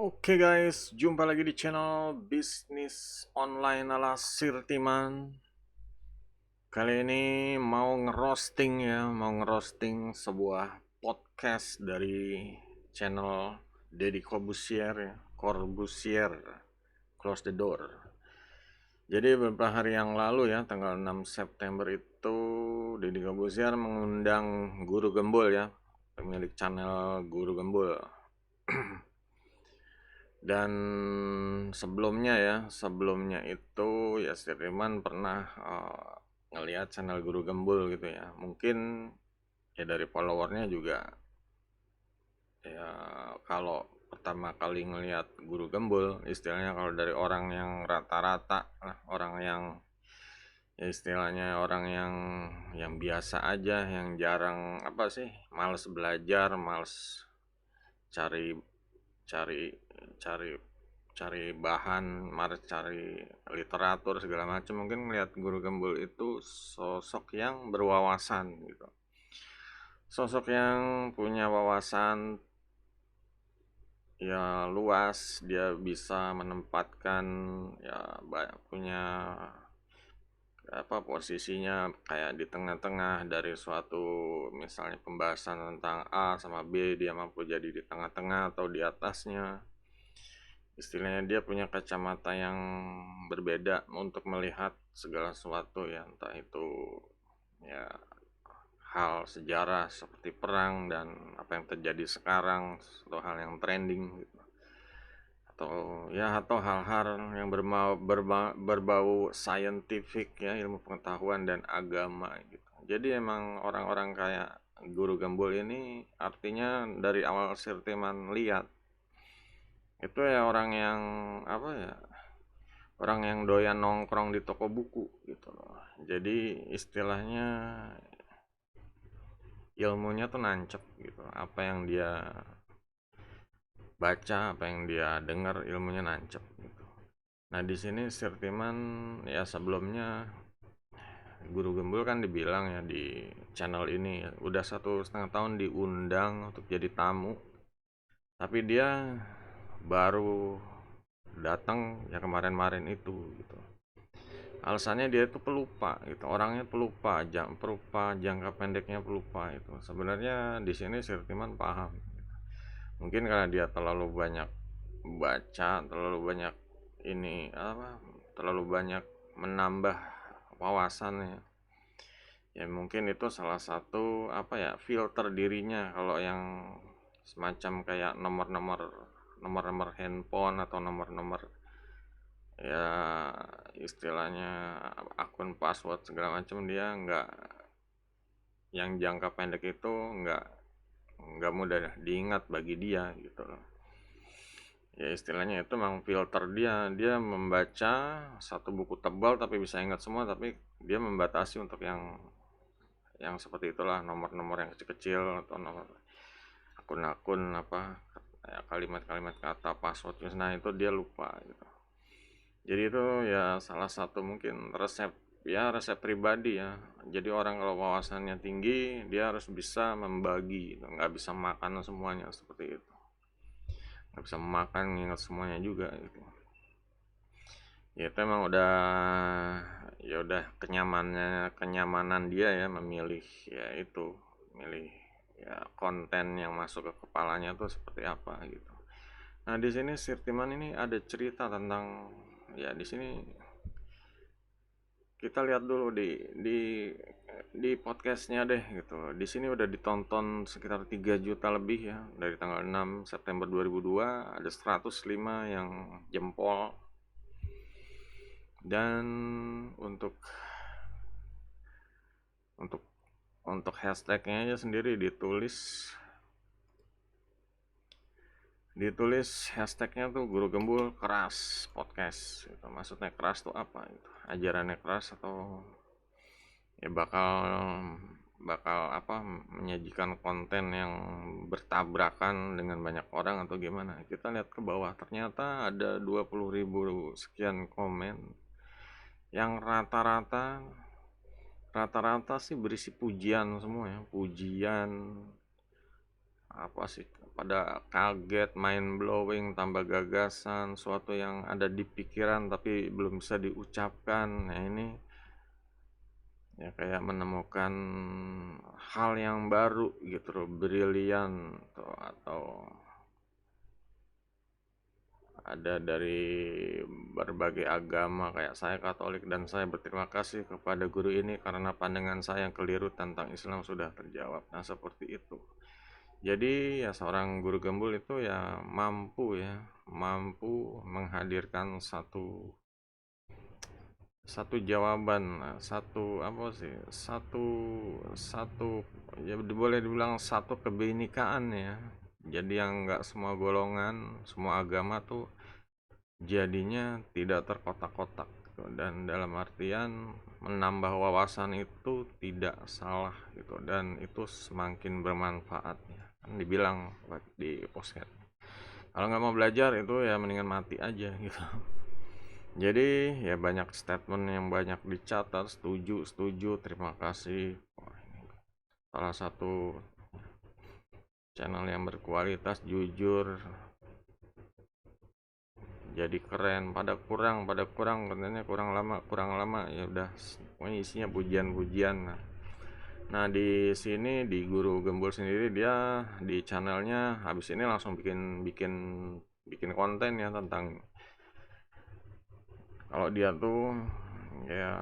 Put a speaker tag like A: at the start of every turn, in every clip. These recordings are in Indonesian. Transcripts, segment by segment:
A: Oke guys, jumpa lagi di channel bisnis online ala Sirtiman. Kali ini mau ngerosting sebuah podcast dari channel Deddy Corbusier, ya, Corbusier, Close the Door. Jadi beberapa hari yang lalu ya, tanggal 6 September itu Deddy Corbusier mengundang Guru Gembul ya, pemilik channel Guru Gembul. Dan sebelumnya itu ya Sirman pernah ngelihat channel Guru Gembul gitu ya. Mungkin ya dari followernya juga ya, kalau pertama kali ngelihat Guru Gembul istilahnya, kalau dari orang yang rata-rata lah, orang yang ya istilahnya orang yang biasa aja, yang jarang apa sih, males belajar, males cari cari cari cari bahan, mari cari literatur segala macam, mungkin melihat Guru Gembul itu sosok yang berwawasan gitu, sosok yang punya wawasan ya luas. Dia bisa menempatkan ya punya apa posisinya kayak di tengah-tengah dari suatu, misalnya pembahasan tentang A sama B, dia mampu jadi di tengah-tengah atau di atasnya. Istilahnya dia punya kacamata yang berbeda untuk melihat segala sesuatu ya, entah itu ya hal sejarah seperti perang dan apa yang terjadi sekarang, atau hal yang trending gitu, atau hal-hal yang berbau scientific ya, ilmu pengetahuan dan agama gitu. Jadi emang orang-orang kayak Guru Gembul ini artinya dari awal Sirtiman lihat itu ya orang yang apa ya, orang yang doyan nongkrong di toko buku gitu loh. Jadi istilahnya ilmunya tuh nancep gitu, apa yang dia baca, apa yang dia dengar, ilmunya nancep gitu. Nah di sini Sirtiman ya, sebelumnya Guru Gembul kan dibilang ya di channel ini ya, udah 1,5 tahun diundang untuk jadi tamu, tapi dia baru datang ya kemarin-kemarin itu gitu. Alasannya dia itu pelupa gitu, orangnya pelupa, jangka pendeknya pelupa itu. Sebenarnya di sini Sirtiman paham, mungkin karena dia terlalu banyak baca, terlalu banyak ini apa, terlalu banyak menambah wawasannya ya. Mungkin itu salah satu apa ya, filter dirinya. Kalau yang semacam kayak nomor-nomor handphone atau nomor-nomor ya istilahnya akun password segala macam, dia nggak, yang jangka pendek itu nggak mudah diingat bagi dia gitu loh. Ya istilahnya itu memang filter dia membaca satu buku tebal tapi bisa ingat semua, tapi dia membatasi untuk yang seperti itulah, nomor-nomor yang kecil-kecil atau nomor akun-akun apa ya, kalimat-kalimat kata password, nah itu dia lupa gitu. Jadi itu ya salah satu mungkin resep pribadi ya. Jadi orang kalau wawasannya tinggi, dia harus bisa membagi gitu. Nggak bisa makan semuanya seperti itu, nggak bisa makan ingat semuanya juga gitu. Ya itu emang udah kenyamanan dia ya, memilih ya itu, memilih ya konten yang masuk ke kepalanya tuh seperti apa gitu. Nah di sini Sirtiman ini ada cerita tentang ya, di sini kita lihat dulu di podcastnya deh gitu. Di sini udah ditonton sekitar 3 juta lebih ya, dari tanggal 6 September 2002 ada 105 yang jempol. Dan untuk untuk untuk hashtagnya aja sendiri ditulis hashtagnya tuh Guru Gembul keras podcast gitu. Maksudnya keras tuh apa gitu, ajarannya keras atau ya bakal bakal apa, menyajikan konten yang bertabrakan dengan banyak orang atau gimana. Kita lihat ke bawah, ternyata ada 20.000 sekian komen yang rata-rata sih berisi pujian semua ya, pujian apa sih, pada kaget, mind blowing, tambah gagasan, suatu yang ada di pikiran tapi belum bisa diucapkan. Nah ini ya kayak menemukan hal yang baru gitu loh, brilian tuh, atau ada dari berbagai agama. Kayak saya Katolik dan saya berterima kasih kepada guru ini karena pandangan saya yang keliru tentang Islam sudah terjawab. Nah seperti itu. Jadi ya seorang guru gembul itu ya mampu menghadirkan satu satu jawaban, satu apa sih, satu satu ya boleh dibilang satu kebinekaan ya. Jadi yang nggak semua golongan, semua agama tuh jadinya tidak terkotak-kotak gitu. Dan dalam artian menambah wawasan itu tidak salah gitu, dan itu semakin bermanfaat ya. Kan dibilang di podcast, kalau nggak mau belajar itu ya mendingan mati aja gitu. Jadi ya banyak statement yang banyak dicatat, setuju setuju, terima kasih. Wah, ini salah satu channel yang berkualitas, jujur, jadi keren. Pada kurang kontennya, kurang lama ya udah pokoknya isinya pujian-pujian. Nah di sini di Guru Gembul sendiri, dia di channelnya habis ini langsung bikin bikin bikin konten ya tentang, kalau dia tuh ya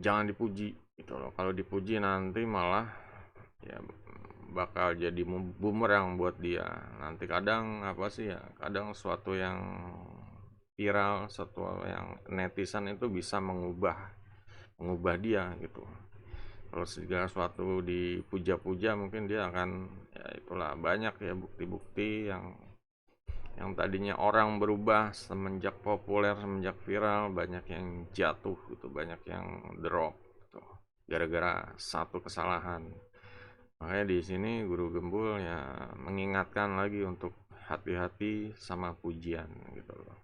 A: jangan dipuji gitu loh. Kalau dipuji nanti malah ya bakal jadi bumerang buat dia. Nanti kadang apa sih ya, kadang suatu yang viral, suatu yang netizen itu bisa mengubah dia gitu. Kalau segala sesuatu dipuja-puja, mungkin dia akan, ya itulah, banyak ya bukti-bukti yang tadinya orang berubah semenjak populer, semenjak viral, banyak yang jatuh gitu, banyak yang drop gitu, gara-gara satu kesalahan. Makanya di sini Guru Gembul ya mengingatkan lagi untuk hati-hati sama pujian gitu loh.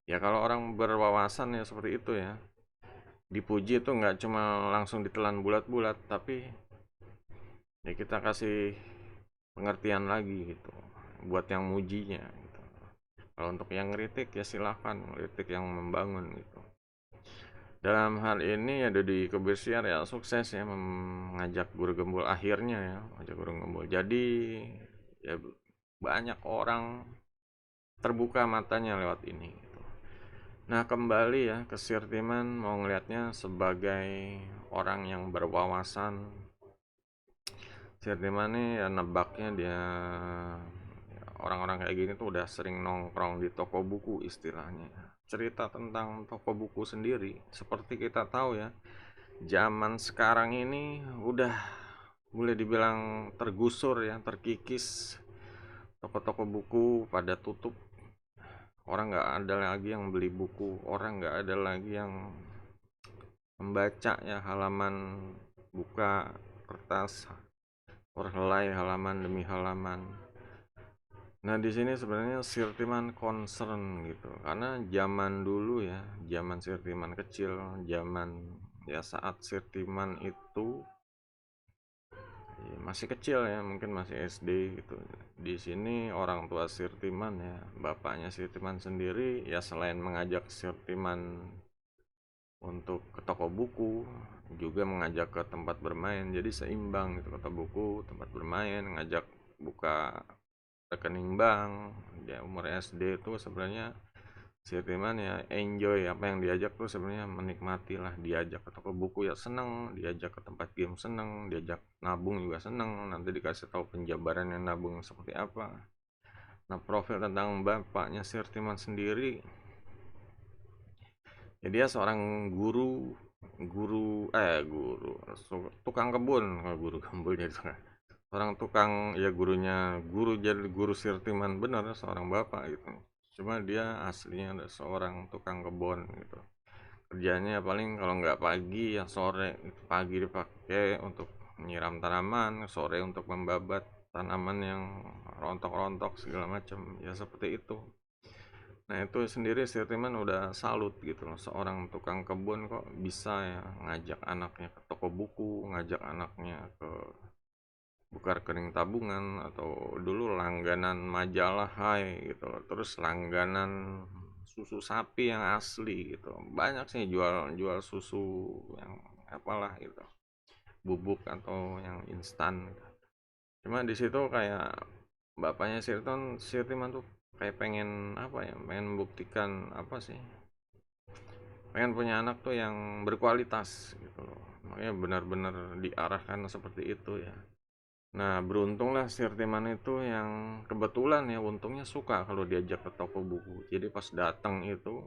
A: Ya kalau orang berwawasan ya seperti itu ya, dipuji itu nggak cuma langsung ditelan bulat-bulat, tapi ya kita kasih pengertian lagi gitu buat yang mujinya gitu. Kalau untuk yang kritik ya silahkan kritik yang membangun gitu. Dalam hal ini ya Deddy Kobusier ya sukses ya mengajak Guru Gembul, akhirnya ya mengajak Guru Gembul. Jadi ya banyak orang terbuka matanya lewat ini gitu. Nah kembali ya ke Sirtiman, mau ngelihatnya sebagai orang yang berwawasan. Sirtiman nih ya nebaknya dia, ya, orang-orang kayak gini tuh udah sering nongkrong di toko buku istilahnya. Cerita tentang toko buku sendiri, seperti kita tahu ya, zaman sekarang ini udah boleh dibilang tergusur ya, terkikis. Toko-toko buku pada tutup, orang nggak ada lagi yang beli buku, orang nggak ada lagi yang membaca ya, halaman buka kertas, helai halaman demi halaman. Nah di sini sebenarnya Sirtiman concern gitu, karena zaman dulu ya, zaman Sirtiman kecil, zaman ya saat Sirtiman itu ya, masih kecil ya, mungkin masih SD gitu. Di sini orang tua Sirtiman ya, bapaknya Sirtiman sendiri ya, selain mengajak Sirtiman untuk ke toko buku, juga mengajak ke tempat bermain. Jadi seimbang gitu, ke toko buku, tempat bermain, ngajak buka rekening bank. Ya umur SD itu sebenarnya Sirtiman ya enjoy apa yang diajak tuh, sebenarnya menikmati lah. Diajak ke toko buku ya seneng, diajak ke tempat game seneng, diajak nabung juga seneng. Nanti dikasih tahu penjabaran yang nabung seperti apa. Nah profil tentang bapaknya Sirtiman sendiri ya, dia seorang guru guru guru tukang kebun. Kalau guru kebun jadi seorang tukang ya, guru, jadi guru Sirtiman benar, seorang bapak gitu. Cuma dia aslinya ada seorang tukang kebun gitu. Kerjanya paling kalau nggak pagi ya sore gitu. Pagi dipakai untuk menyiram tanaman, sore untuk membabat tanaman yang rontok-rontok segala macam ya, seperti itu. Nah itu sendiri Sirtiman udah salut gitu loh, seorang tukang kebun kok bisa ya ngajak anaknya ke toko buku, ngajak anaknya ke buka rekening tabungan, atau dulu langganan majalah Hai gitu loh, terus langganan susu sapi yang asli gitu. Banyak sih jual jual susu yang apalah gitu, bubuk atau yang instan gitu. Cuma di situ kayak bapaknya Sirtiman tuh kayak pengen apa ya, pengen membuktikan apa sih, pengen punya anak tuh yang berkualitas gitu loh, makanya benar-benar diarahkan seperti itu ya. Nah, beruntunglah Sirtiman itu yang kebetulan ya, untungnya suka kalau diajak ke toko buku. Jadi pas datang itu,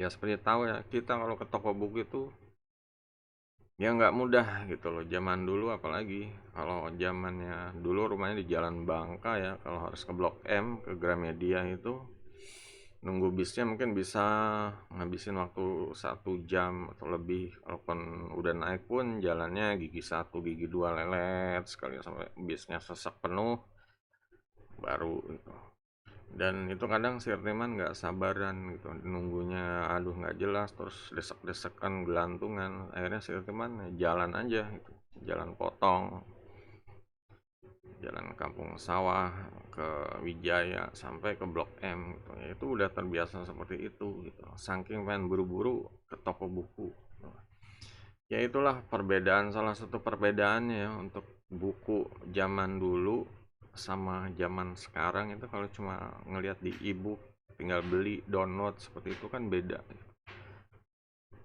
A: ya seperti tahu ya, kita kalau ke toko buku itu ya nggak mudah gitu loh. Zaman dulu apalagi, kalau zamannya dulu rumahnya di Jalan Bangka ya, kalau harus ke Blok M, ke Gramedia itu, nunggu bisnya mungkin bisa ngabisin waktu 1 jam atau lebih. Kalaupun udah naik pun jalannya gigi satu, gigi dua lelet sekali sampai bisnya sesek penuh baru gitu. Dan itu kadang si Arteman nggak sabaran gitu nunggunya, aduh nggak jelas, terus desek-desekan gelantungan. Akhirnya si Arteman jalan aja gitu, jalan potong, jalan kampung sawah ke Wijaya sampai ke Blok M gitu. Ya, itu udah terbiasa seperti itu gitu, saking pengen buru-buru ke toko buku gitu. Ya itulah perbedaan, salah satu perbedaannya ya, untuk buku zaman dulu sama zaman sekarang itu kalau cuma ngelihat di ebook, tinggal beli download seperti itu kan beda.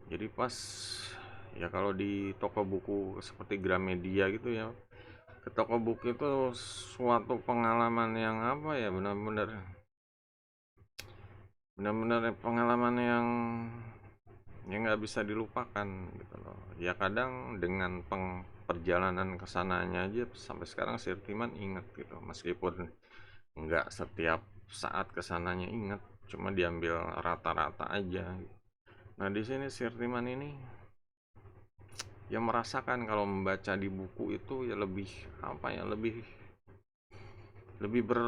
A: Jadi pas ya kalau di toko buku seperti Gramedia gitu ya, ke toko buku itu suatu pengalaman yang apa ya, benar-benar pengalaman yang nggak bisa dilupakan gitu loh. Ya kadang dengan perjalanan kesananya aja sampai sekarang Sirtiman inget gitu, meskipun nggak setiap saat kesananya inget, cuma diambil rata-rata aja gitu. Nah di sini Sirtiman ini ya merasakan kalau membaca di buku itu ya lebih apa ya, lebih lebih ber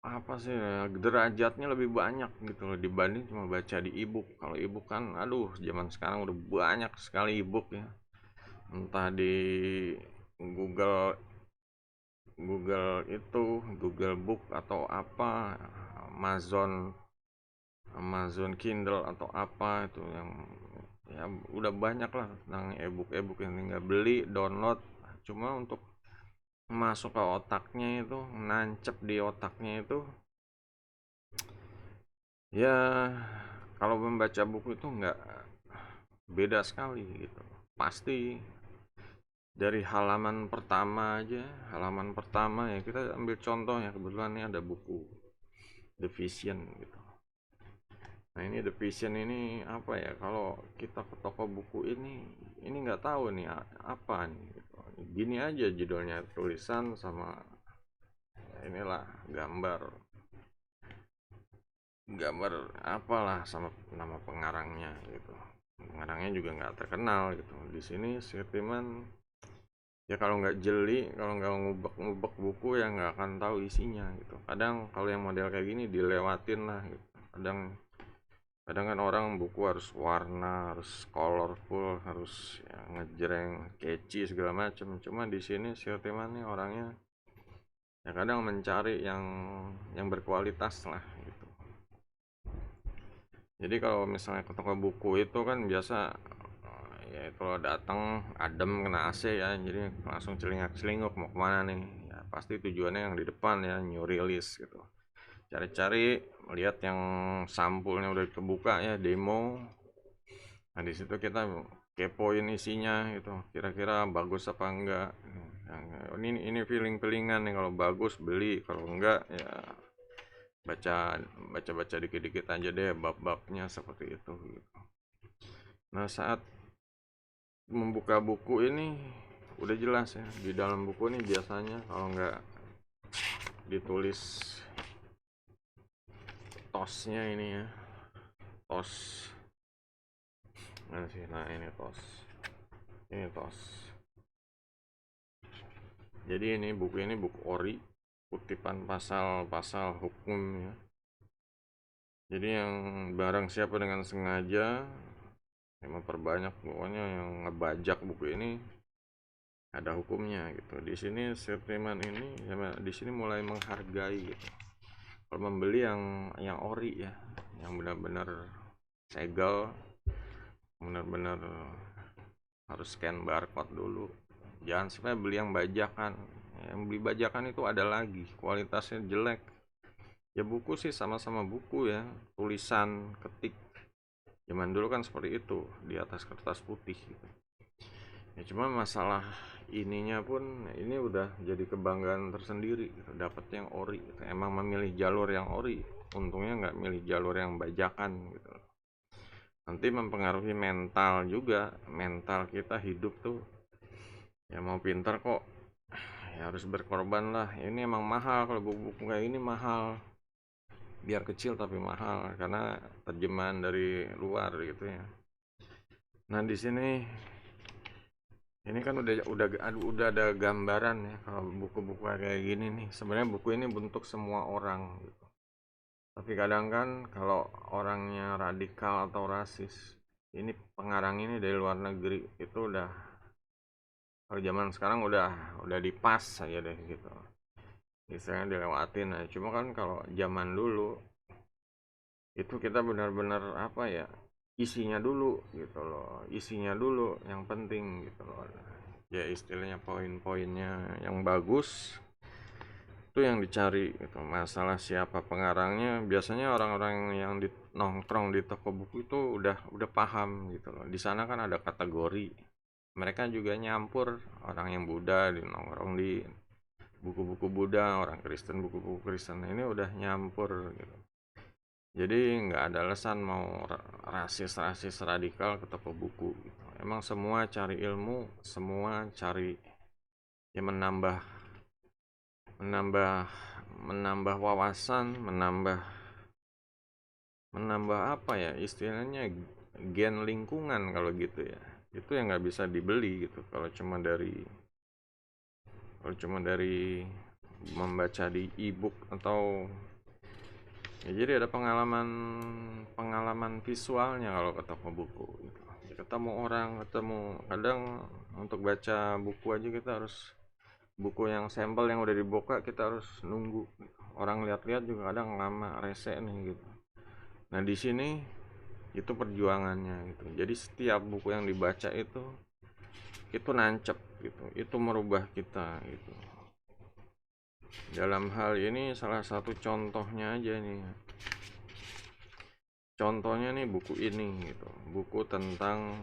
A: apa sih ya, derajatnya lebih banyak gitu loh dibanding cuma baca di ebook. Kalau ebook kan aduh, zaman sekarang udah banyak sekali ebook ya, entah di Google Google itu, Google Book atau apa, Amazon Amazon Kindle atau apa itu, yang ya udah banyak lah tentang ebook yang tinggal beli download. Cuma untuk masuk ke otaknya itu, nancep di otaknya itu, ya kalau membaca buku itu nggak, beda sekali gitu. Pasti dari halaman pertama aja, halaman pertama ya, kita ambil contoh ya, kebetulan ini ada buku The Vision gitu. Nah ini The Vision ini apa ya, kalau kita ke toko buku ini nggak tahu nih apa nih gitu. Gini aja judulnya, tulisan sama inilah gambar, gambar apalah sama nama pengarangnya gitu. Pengarangnya juga nggak terkenal gitu. Di sini Sirtiman ya kalau nggak jeli, kalau nggak ngubek-ngubek buku ya nggak akan tahu isinya gitu. Kadang kalau yang model kayak gini dilewatin lah gitu. Kadang kadang kan orang buku harus warna, harus colorful, harus ya, ngejreng, catchy segala macam. Cuma di sini Sirtiman nih orangnya ya kadang mencari yang berkualitas lah gitu. Jadi kalau misalnya ke toko buku itu kan biasa ya kalau datang adem kena AC ya, jadi langsung celingak-celinguk mau kemana nih. Ya pasti tujuannya yang di depan ya, new release gitu. Cari-cari, lihat yang sampulnya udah kebuka ya, demo. Nah di situ kita kepoin isinya gitu, kira-kira bagus apa enggak. Ini feeling-feelingan nih, kalau bagus beli, kalau enggak ya baca baca dikit-dikit aja deh bab-babnya seperti itu gitu. Nah saat membuka buku ini udah jelas ya, di dalam buku ini biasanya kalau nggak ditulis tosnya ini ya, tos mana sih, nah ini tos, ini tos. Jadi ini buku ori, kutipan pasal-pasal hukum ya. Jadi yang barang siapa dengan sengaja yang memperbanyak, pokoknya yang ngebajak buku ini ada hukumnya gitu. Di sini Sirtiman ini di sini mulai menghargai gitu. Kalau membeli yang ori ya, yang benar-benar segel, benar-benar harus scan barcode dulu. Jangan sampai beli yang bajakan. Yang beli bajakan itu ada lagi kualitasnya jelek. Ya buku sih sama-sama buku ya, tulisan ketik zaman dulu kan seperti itu di atas kertas putih gitu. Ya cuma masalah ininya pun ini udah jadi kebanggaan tersendiri gitu, dapet yang ori gitu. Emang memilih jalur yang ori, untungnya nggak milih jalur yang bajakan gitu. Nanti mempengaruhi mental juga, mental kita hidup tuh ya mau pintar kok ya harus berkorban lah. Ini emang mahal, kalau buku-buku kayak ini mahal, biar kecil tapi mahal karena terjemahan dari luar gitu ya. Nah di sini ini kan udah ada gambaran ya kalau buku-buku kayak gini nih. Sebenarnya buku ini bentuk semua orang gitu. Tapi kadang kan kalau orangnya radikal atau rasis, ini pengarang ini dari luar negeri itu udah, kalau zaman sekarang udah dipas aja deh gitu. Misalnya dilewatin. Nah, cuma kan kalau zaman dulu itu kita benar-benar apa ya, isinya dulu gitu loh, isinya dulu yang penting gitu loh ya, istilahnya poin-poinnya yang bagus itu yang dicari gitu. Masalah siapa pengarangnya biasanya orang-orang yang nongkrong di toko buku itu udah paham gitu loh. Di sana kan ada kategori, mereka juga nyampur orang yang Buddha di nongkrong di buku-buku Buddha, orang Kristen buku-buku Kristen, ini udah nyampur gitu. Jadi nggak ada alasan mau rasis radikal ke toko buku gitu. Emang semua cari ilmu, semua cari ya menambah menambah wawasan, menambah apa ya istilahnya, gen lingkungan kalau gitu ya. Itu yang nggak bisa dibeli gitu kalau cuma dari membaca di ebook atau ya. Jadi ada pengalaman visualnya kalau ke toko buku gitu. Ya, ketemu orang, kadang untuk baca buku aja kita harus, buku yang sampel yang udah dibuka kita harus nunggu gitu. Orang lihat-lihat juga kadang lama, rese nih gitu. Nah di sini itu perjuangannya gitu. Jadi setiap buku yang dibaca itu nancep gitu, itu merubah kita gitu. Dalam hal ini salah satu contohnya aja nih, contohnya nih buku ini gitu, buku tentang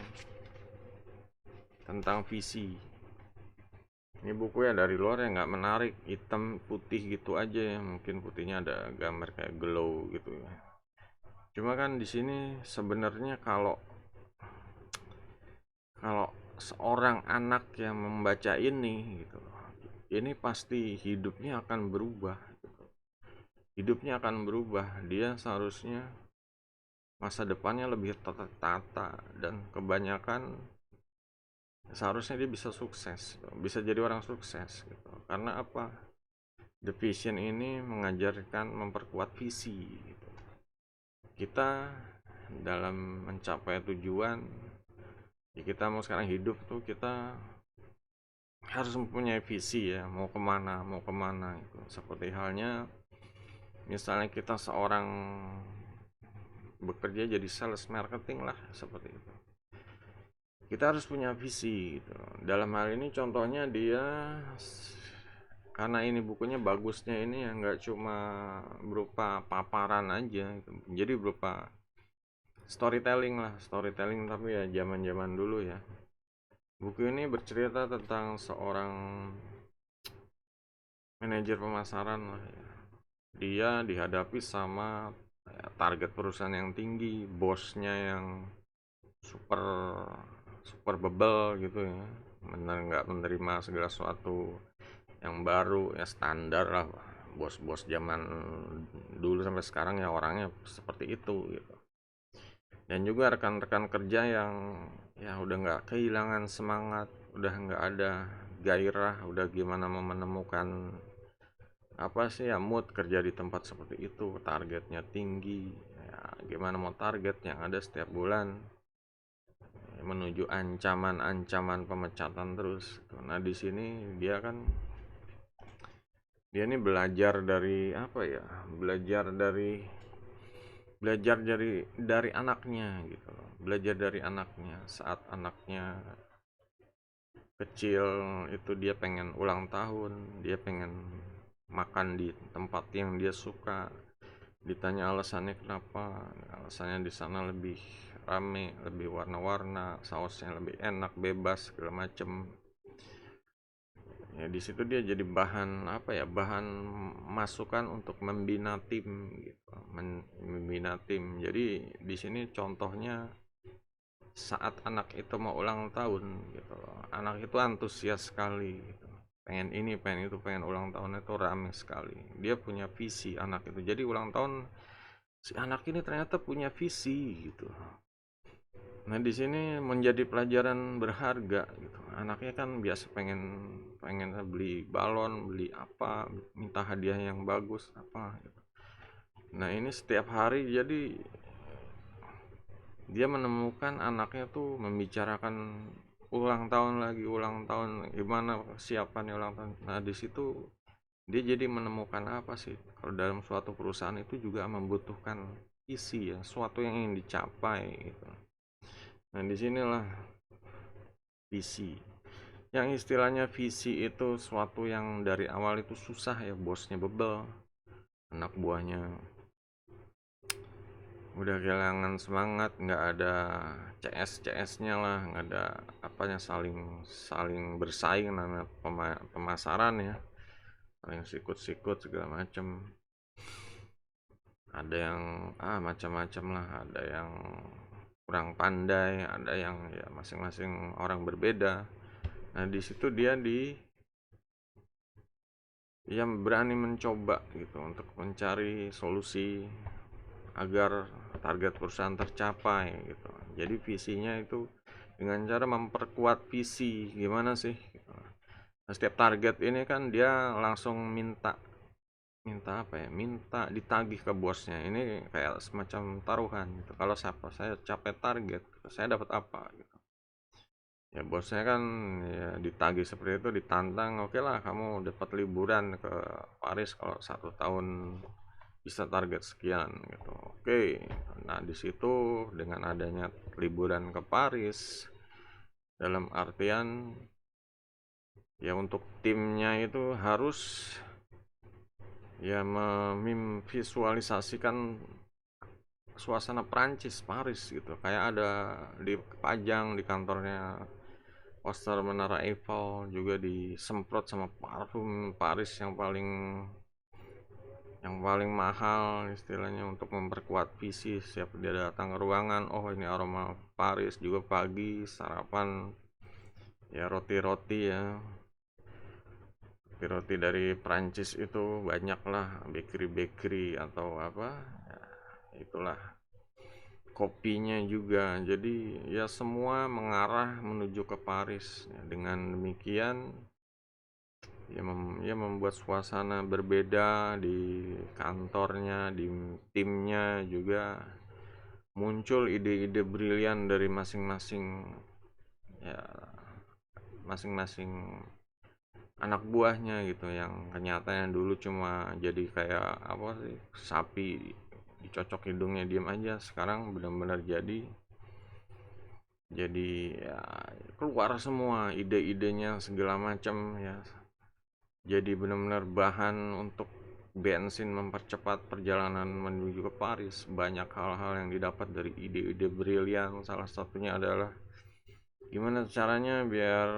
A: visi. Ini buku ya dari luar ya nggak menarik, hitam putih gitu aja ya, mungkin putihnya ada gambar kayak glow gitu ya. Cuma kan di sini sebenarnya kalau kalau seorang anak yang membaca ini gitu, ini pasti hidupnya akan berubah gitu. Hidupnya akan berubah, dia seharusnya masa depannya lebih tertata, dan kebanyakan seharusnya dia bisa sukses, bisa jadi orang sukses gitu. Karena apa? The Vision ini mengajarkan memperkuat visi gitu. Kita dalam mencapai tujuan ya, kita mau sekarang hidup tuh kita harus mempunyai visi ya, mau kemana gitu. Seperti halnya misalnya kita seorang bekerja jadi sales marketing lah, seperti itu. Kita harus punya visi gitu. Dalam hal ini contohnya dia, karena ini bukunya bagusnya ini ya nggak cuma berupa paparan aja gitu. Jadi berupa storytelling tapi ya zaman-zaman dulu ya. Buku ini bercerita tentang seorang manajer pemasaran lah ya. Dia dihadapi sama ya, target perusahaan yang tinggi, bosnya yang super super bebel gitu ya, nggak menerima segala sesuatu yang baru ya, standar lah bos-bos zaman dulu sampai sekarang ya, orangnya seperti itu gitu. Dan juga rekan-rekan kerja yang ya udah nggak kehilangan semangat, udah nggak ada gairah, udah gimana mau menemukan apa sih ya mood kerja di tempat seperti itu, targetnya tinggi ya, gimana mau target yang ada setiap bulan menuju ancaman-ancaman pemecatan terus. Nah, di sini dia nih belajar dari apa ya? Belajar dari anaknya gitu loh. Belajar dari anaknya saat anaknya kecil itu dia pengen ulang tahun, dia pengen makan di tempat yang dia suka. Ditanya alasannya kenapa, alasannya di sana lebih rame, lebih warna-warna, sausnya lebih enak, bebas segala macem. Ya di situ dia jadi bahan apa ya, bahan masukan untuk membina tim gitu, membina tim. Jadi di sini contohnya saat anak itu mau ulang tahun gitu loh, anak itu antusias sekali gitu. Pengen ini, pengen itu, pengen ulang tahun itu rame sekali. Dia punya visi anak itu. Jadi ulang tahun si anak ini ternyata punya visi gitu. Nah, di sini menjadi pelajaran berharga gitu. Anaknya kan biasa pengen pengen beli balon, beli apa, minta hadiah yang bagus apa gitu. Nah, ini setiap hari jadi dia menemukan anaknya tuh membicarakan ulang tahun lagi, ulang tahun gimana siapannya ulang tahun. Nah, di situ dia jadi menemukan apa sih? Kalau dalam suatu perusahaan itu juga membutuhkan visi ya, suatu yang ingin dicapai gitu. Nah, disinilah visi. Yang istilahnya visi itu suatu yang dari awal itu susah ya, bosnya bebel, anak buahnya udah kehilangan semangat, nggak ada CS-CS-nya lah, nggak ada apanya, saling saling bersaing namanya pemasaran ya, saling sikut-sikut segala macem. Ada yang macam-macam lah, ada yang kurang pandai, ada yang ya masing-masing orang berbeda. Nah, di situ dia berani mencoba gitu untuk mencari solusi agar target perusahaan tercapai gitu. Jadi visinya itu dengan cara memperkuat visi gimana sih gitu. Nah, setiap target ini kan dia langsung minta minta apa ya, minta ditagih ke bosnya. Ini kayak semacam taruhan gitu, kalau saya capai target saya dapat apa gitu. Ya bosnya kan ya ditagih seperti itu, ditantang, oke lah kamu dapat liburan ke Paris kalau 1 tahun bisa target sekian gitu. Oke, nah di situ dengan adanya liburan ke Paris, dalam artian ya untuk timnya itu harus ya memvisualisasikan suasana Prancis, Paris gitu. Kayak ada dipajang di kantornya poster Menara Eiffel, juga disemprot sama parfum Paris yang paling mahal istilahnya untuk memperkuat visi. Siap dia datang ke ruangan, oh ini aroma Paris. Juga pagi sarapan ya roti-roti ya, roti dari Prancis itu banyak lah, bakery atau apa ya, itulah kopinya juga. Jadi ya semua mengarah menuju ke Paris ya. Dengan demikian ya membuat suasana berbeda di kantornya, di timnya juga muncul ide-ide brilian dari masing-masing ya, masing-masing anak buahnya gitu, yang kenyataannya dulu cuma jadi kayak apa sih, sapi dicocok hidungnya diem aja, sekarang benar-benar jadi ya keluar semua ide-idenya segala macam ya, jadi benar-benar bahan untuk bensin mempercepat perjalanan menuju ke Paris. Banyak hal-hal yang didapat dari ide-ide brilian, salah satunya adalah gimana caranya biar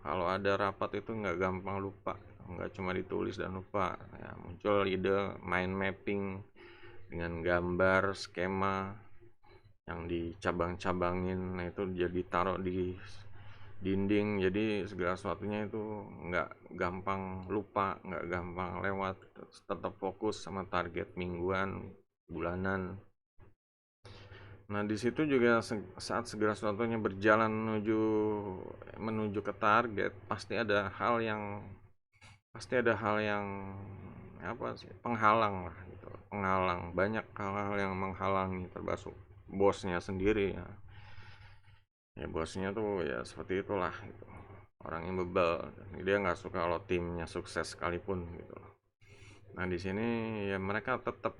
A: kalau ada rapat itu nggak gampang lupa, nggak cuma ditulis dan lupa ya. Muncul ide mind mapping dengan gambar skema yang dicabang-cabangin, nah itu jadi taruh di dinding, jadi segala sesuatunya itu nggak gampang lupa, nggak gampang lewat, tetap fokus sama target mingguan, bulanan. Nah, di situ juga saat segala sesuatunya berjalan menuju ke target, pasti ada hal yang apa sih, penghalang lah gitu. Penghalang, banyak hal-hal yang menghalangi, termasuk bosnya sendiri ya. Ya bosnya tuh ya seperti itulah gitu. Orangnya bebel, dia nggak suka kalau timnya sukses sekalipun gitu. Nah di sini ya mereka tetap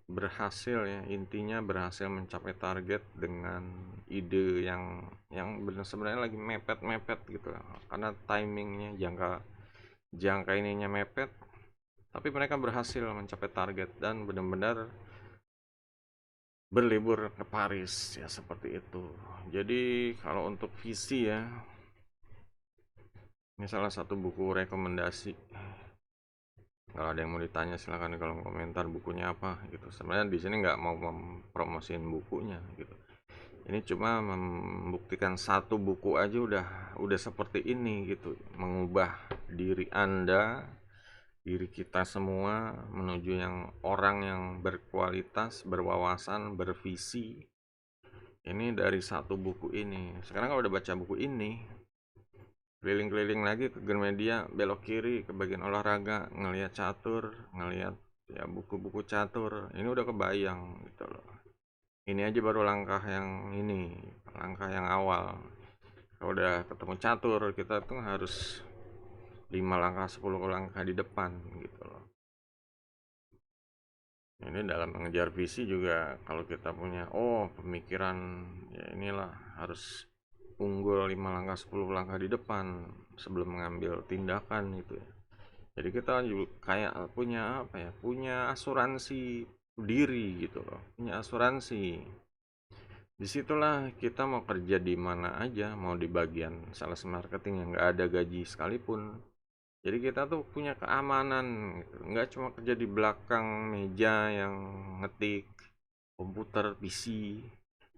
A: berhasil ya, intinya berhasil mencapai target dengan ide yang benar sebenarnya lagi mepet-mepet gitu, karena timingnya jangka jangka ininya mepet, tapi mereka berhasil mencapai target dan benar-benar berlibur ke Paris ya, seperti itu. Jadi kalau untuk visi ya, ini salah satu buku rekomendasi. Kalau ada yang mau ditanya silahkan di kolom komentar bukunya apa gitu. Sebenarnya di sini nggak mau mempromosiin bukunya gitu. Ini cuma membuktikan satu buku aja udah seperti ini gitu, mengubah diri Anda, diri kita semua menuju yang orang yang berkualitas, berwawasan, bervisi. Ini dari satu buku ini. Sekarang kalau udah baca buku ini, keliling-keliling lagi ke Gramedia, belok kiri ke bagian olahraga, ngelihat catur, ngelihat ya buku-buku catur, ini udah kebayang gitu loh. Ini aja baru langkah yang ini, langkah yang awal. Kalau udah ketemu catur, kita tuh harus 5 langkah 10 langkah di depan gitu loh. Ini dalam mengejar visi juga, kalau kita punya pemikiran ya inilah, harus unggul 5 langkah 10 langkah di depan sebelum mengambil tindakan gitu ya. Jadi kita juga kayak punya apa ya, punya asuransi diri gitu loh, punya asuransi. Disitulah kita mau kerja di mana aja, mau di bagian sales marketing yang nggak ada gaji sekalipun, jadi kita tuh punya keamanan gitu. Nggak cuma kerja di belakang meja yang ngetik komputer PC,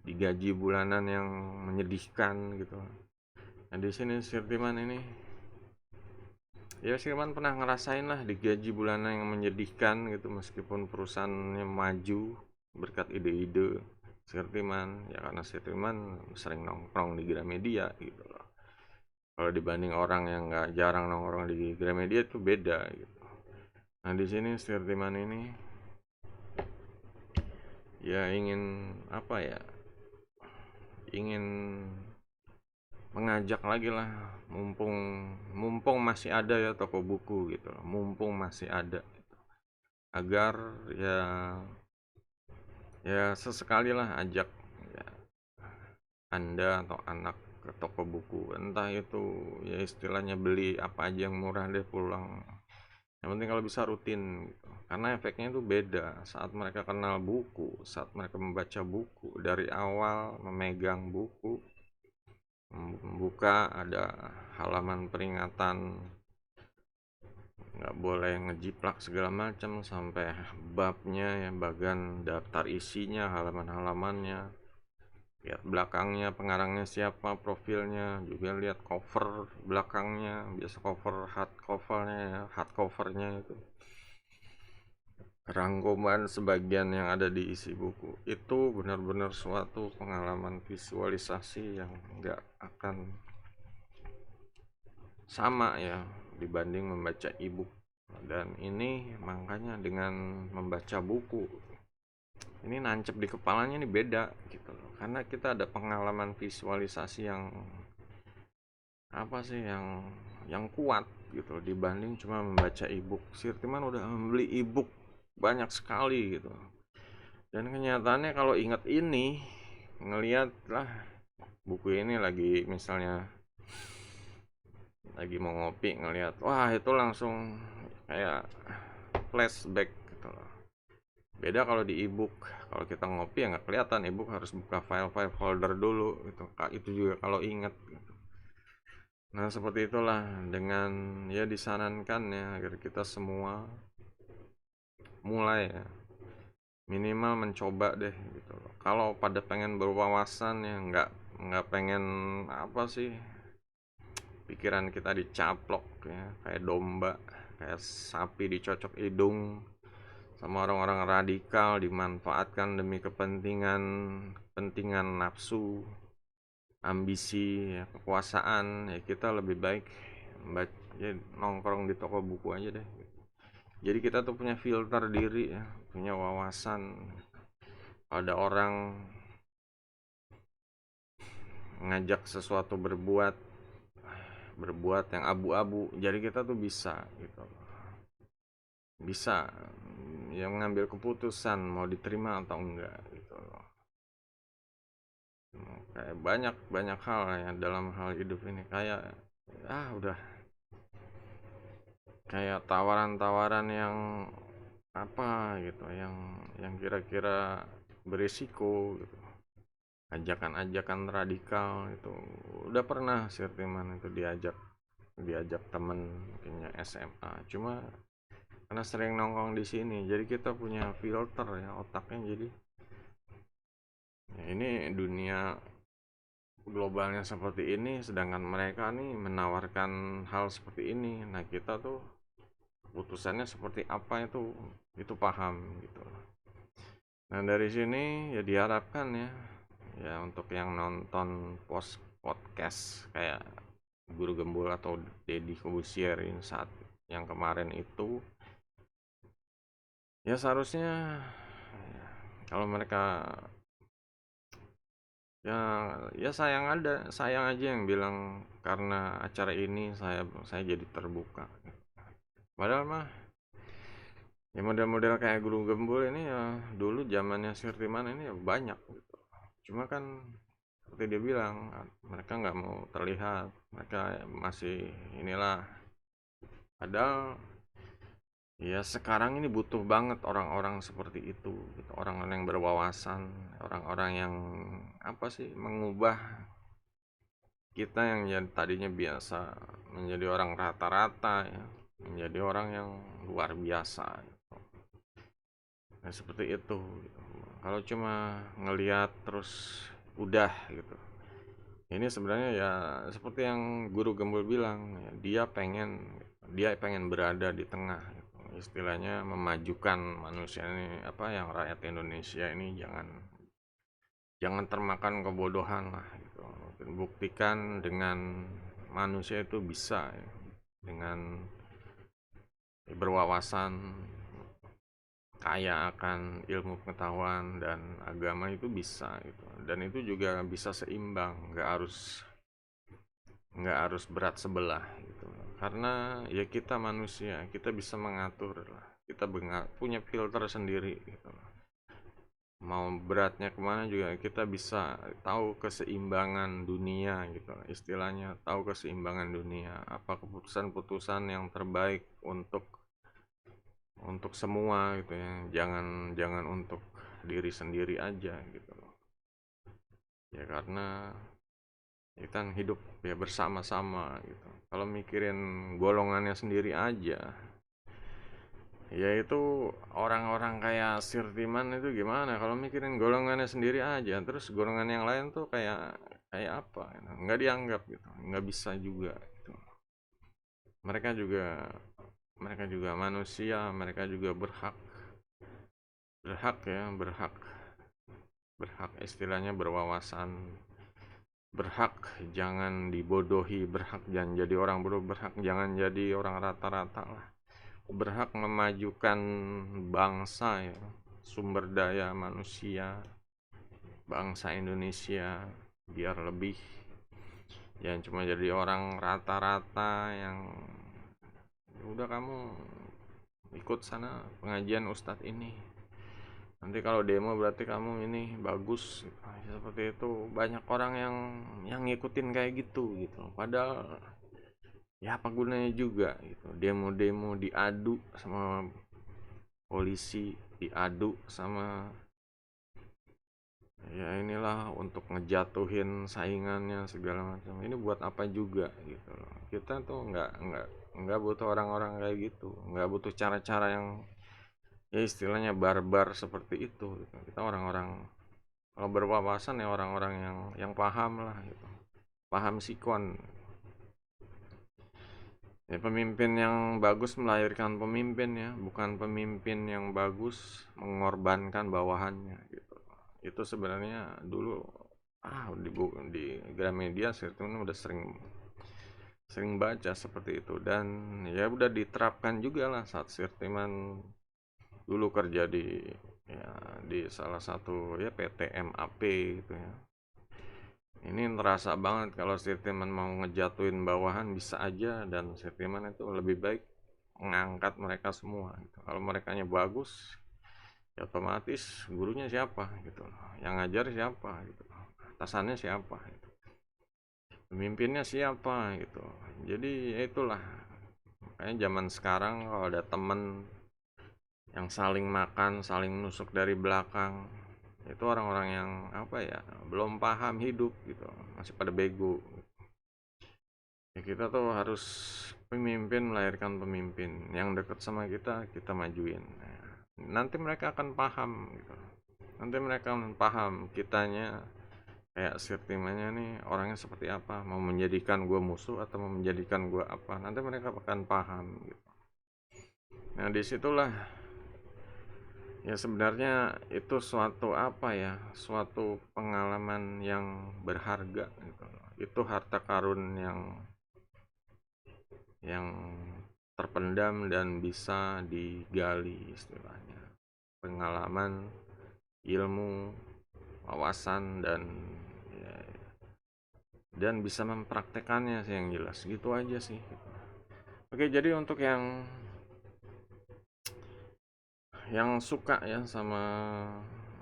A: digaji bulanan yang menyedihkan gitu. Nah di sini Sirtiman ini, ya Sirman pernah ngerasain lah digaji bulanan yang menyedihkan gitu, meskipun perusahaannya maju berkat ide-ide Sirtiman ya, karena Sirtiman sering nongkrong di Gramedia gitu loh. Kalau dibanding orang yang nggak jarang nongkrong di Gramedia itu beda gitu. Nah di sini Sirtiman ini ya ingin apa ya, ingin mengajak lagi lah, mumpung mumpung masih ada ya toko buku gitu loh, mumpung masih ada, agar ya sesekali lah ajak ya, Anda atau anak ke toko buku, entah itu ya istilahnya beli apa aja yang murah deh pulang, yang penting kalau bisa rutin gitu. Karena efeknya itu beda saat mereka kenal buku, saat mereka membaca buku dari awal, memegang buku, membuka ada halaman peringatan nggak boleh ngejiplak segala macam, sampai babnya ya, bagian daftar isinya, halaman-halamannya, lihat belakangnya pengarangnya siapa, profilnya juga, lihat cover belakangnya, biasa cover hard covernya itu rangkuman sebagian yang ada di isi buku. Itu benar-benar suatu pengalaman visualisasi yang nggak akan sama ya dibanding membaca e-book. Dan ini makanya dengan membaca buku ini nancep di kepalanya, ini beda gitu loh, karena kita ada pengalaman visualisasi yang apa sih, yang kuat gitu loh, dibanding cuma membaca e-book. Sirtiman udah membeli e-book banyak sekali gitu, dan kenyataannya kalau ingat ini, ngelihat lah buku ini lagi, misalnya lagi mau ngopi, ngelihat wah itu langsung kayak flashback gitu loh. Beda kalau di ebook, kalau kita ngopi ya nggak kelihatan, ebook harus buka file-file folder dulu gitu, itu juga kalau inget gitu. Nah seperti itulah, dengan ya disarankan ya agar kita semua mulai ya, minimal mencoba deh gitu loh. Kalau pada pengen berwawasan ya, nggak pengen apa sih, pikiran kita dicaplok ya kayak domba, kayak sapi dicocok hidung sama orang-orang radikal, dimanfaatkan demi kepentingan nafsu, ambisi ya, kekuasaan ya. Kita lebih baik ya, nongkrong di toko buku aja deh. Jadi kita tuh punya filter diri ya, punya wawasan. Ada orang ngajak sesuatu berbuat yang abu-abu, jadi kita tuh bisa gitu, bisa yang mengambil keputusan mau diterima atau enggak gitu loh. Kayak banyak banyak hal ya dalam hal hidup ini, kayak udah kayak tawaran-tawaran yang apa gitu, yang kira-kira berisiko gitu, ajakan-ajakan radikal itu udah pernah Sir Timan itu diajak temen kayaknya SMA, cuma karena sering nongkrong di sini jadi kita punya filter ya otaknya, jadi ya ini dunia globalnya seperti ini sedangkan mereka nih menawarkan hal seperti ini, nah kita tuh putusannya seperti apa itu paham gitu. Nah dari sini ya diharapkan ya untuk yang nonton podcast kayak Guru Gembul atau Deddy Kobusier ini saat yang kemarin itu, ya seharusnya ya, kalau mereka ya sayang aja yang bilang karena acara ini saya jadi terbuka. Padahal mah ya model-model kayak Guru Gembul ini ya dulu zamannya Sirtiman ini ya banyak gitu. Cuma kan seperti dia bilang mereka nggak mau terlihat, mereka masih inilah, padahal ya sekarang ini butuh banget orang-orang seperti itu gitu. Orang-orang yang berwawasan, orang-orang yang apa sih mengubah kita yang tadinya biasa menjadi orang rata-rata ya, menjadi orang yang luar biasa gitu. Nah seperti itu gitu. Kalau cuma ngelihat terus udah gitu, ini sebenarnya ya seperti yang Guru Gembul bilang ya, dia pengen berada di tengah gitu. Istilahnya memajukan manusia ini, apa yang rakyat Indonesia ini jangan termakan kebodohan lah gitu. Buktikan dengan manusia itu bisa ya, dengan berwawasan, kaya akan ilmu pengetahuan dan agama itu bisa gitu. Dan itu juga bisa seimbang, nggak harus berat sebelah gitu. Karena ya kita manusia, kita bisa mengatur lah, kita punya filter sendiri gitu. Mau beratnya kemana juga kita bisa tahu keseimbangan dunia gitu, istilahnya tahu keseimbangan dunia, apa keputusan-keputusan yang terbaik untuk semua gitu ya, jangan untuk diri sendiri aja gitu loh ya, karena kita hidup ya bersama-sama gitu. Kalau mikirin golongannya sendiri aja, ya itu orang-orang kayak Sirtiman itu gimana? Kalau mikirin golongannya sendiri aja, terus golongan yang lain tuh kayak apa? Gitu. Nggak dianggap gitu, nggak bisa juga. Gitu. Mereka juga mereka juga manusia, mereka juga berhak berhak istilahnya berwawasan, berhak jangan dibodohi, berhak jangan jadi orang bodoh, berhak jangan jadi orang rata-rata lah, berhak memajukan bangsa ya, sumber daya manusia bangsa Indonesia biar lebih, jangan cuma jadi orang rata-rata yang udah kamu ikut sana pengajian ustadz ini, nanti kalau demo berarti kamu ini bagus. Nah, seperti itu banyak orang yang ngikutin kayak gitu padahal ya apa gunanya juga gitu, demo-demo diadu sama polisi, diadu sama ya inilah untuk ngejatuhin saingannya segala macam, ini buat apa juga gitu loh. Kita tuh nggak butuh orang-orang kayak gitu, nggak butuh cara-cara yang ya istilahnya barbar seperti itu gitu. Kita orang-orang kalau berwawasan ya orang-orang yang paham lah gitu, paham sikon ya. Pemimpin yang bagus melahirkan pemimpin ya, bukan pemimpin yang bagus mengorbankan bawahannya gitu. Itu sebenarnya dulu di Gramedia saya tuh udah sering baca seperti itu, dan ya udah diterapkan juga lah saat Sirtiman dulu kerja di salah satu ya PT MAP gitu ya. Ini terasa banget kalau Sirtiman mau ngejatuhin bawahan bisa aja, dan Sirtiman itu lebih baik mengangkat mereka semua gitu. Kalau merekanya bagus, ya otomatis gurunya siapa gitu, yang ngajar siapa gitu, atasannya siapa gitu, pemimpinnya siapa gitu. Jadi ya itulah, makanya zaman sekarang kalau ada temen yang saling makan, saling nusuk dari belakang, itu orang-orang yang apa ya, belum paham hidup gitu, masih pada bego. Ya kita tuh harus pemimpin melahirkan pemimpin yang dekat sama kita, kita majuin. Nah, nanti mereka akan paham gitu. Nanti mereka akan paham kitanya kayak sirtimanya nih orangnya seperti apa, mau menjadikan gue musuh atau mau menjadikan gue apa. Nanti mereka akan paham gitu. Nah disitulah ya sebenarnya itu suatu apa ya, suatu pengalaman yang berharga gitu. Itu harta karun yang terpendam dan bisa digali istilahnya. Pengalaman, ilmu, wawasan, ya, dan bisa mempraktekannya sih yang jelas. Gitu aja sih. Oke, jadi untuk yang suka ya sama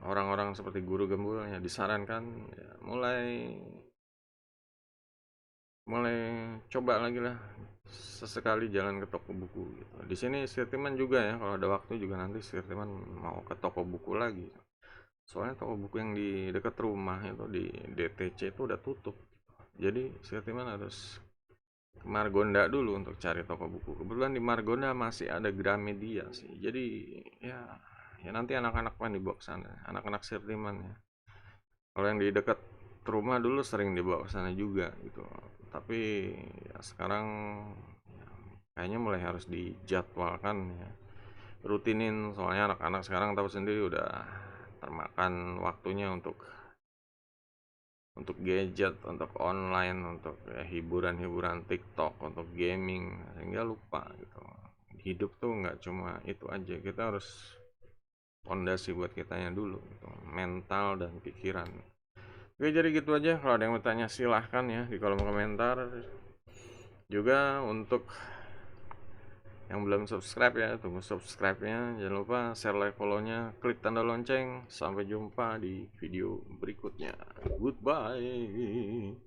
A: orang-orang seperti guru gembul ya disarankan ya, mulai mulai coba lagi lah sesekali jalan ke toko buku gitu. Di sini Sirtiman juga ya, kalau ada waktu juga nanti Sirtiman mau ke toko buku lagi. Soalnya toko buku yang di dekat rumah itu di DTC itu udah tutup. Jadi Sirtiman harus ke Margonda dulu untuk cari toko buku. Kebetulan di Margonda masih ada Gramedia sih. Jadi ya ya nanti anak-anak kan dibawa ke sana, anak-anak Sirtiman ya. Kalau yang di dekat rumah dulu sering dibawa ke sana juga gitu. Tapi ya sekarang ya, kayaknya mulai harus dijadwalkan ya. Rutinin soalnya anak-anak sekarang tahu sendiri udah termakan waktunya untuk gadget, untuk online, untuk ya, hiburan-hiburan TikTok, untuk gaming, sehingga lupa gitu. Hidup tuh nggak cuma itu aja, kita harus fondasi buat kitanya dulu gitu. Mental dan pikiran. Oke, jadi gitu aja. Kalau ada yang mau tanya silahkan ya di kolom komentar. Juga untuk yang belum subscribe ya, tunggu subscribe-nya. Jangan lupa share, like, follow-nya, klik tanda lonceng. Sampai jumpa di video berikutnya. Goodbye.